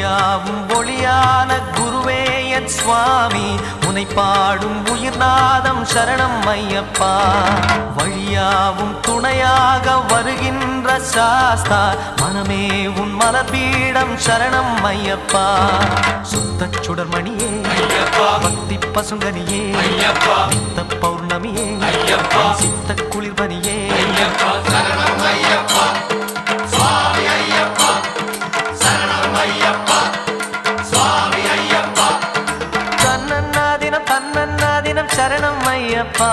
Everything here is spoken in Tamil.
ஒளியாவும் ஒளியான குருவே என் சுவாமி உனை பாடும் உயிர்நாதம் சரணம் ஐயப்பா வழியாவும் துணையாக வருகின்ற சாஸ்தா மனமே உன் மலர்பீடம் சரணம் ஐயப்பா சுத்த சுடர்மணியே பக்தி பசுங்கனியே நித்த பௌர்ணமியே சித்த குளிர்பனியே சரணம் ஐயப்பா சுவாமி ஐயப்பா சரணம் ஐயப்பா சுவாமி ஐயப்பா தன்னன்னாதினம் சரணம் ஐயப்பா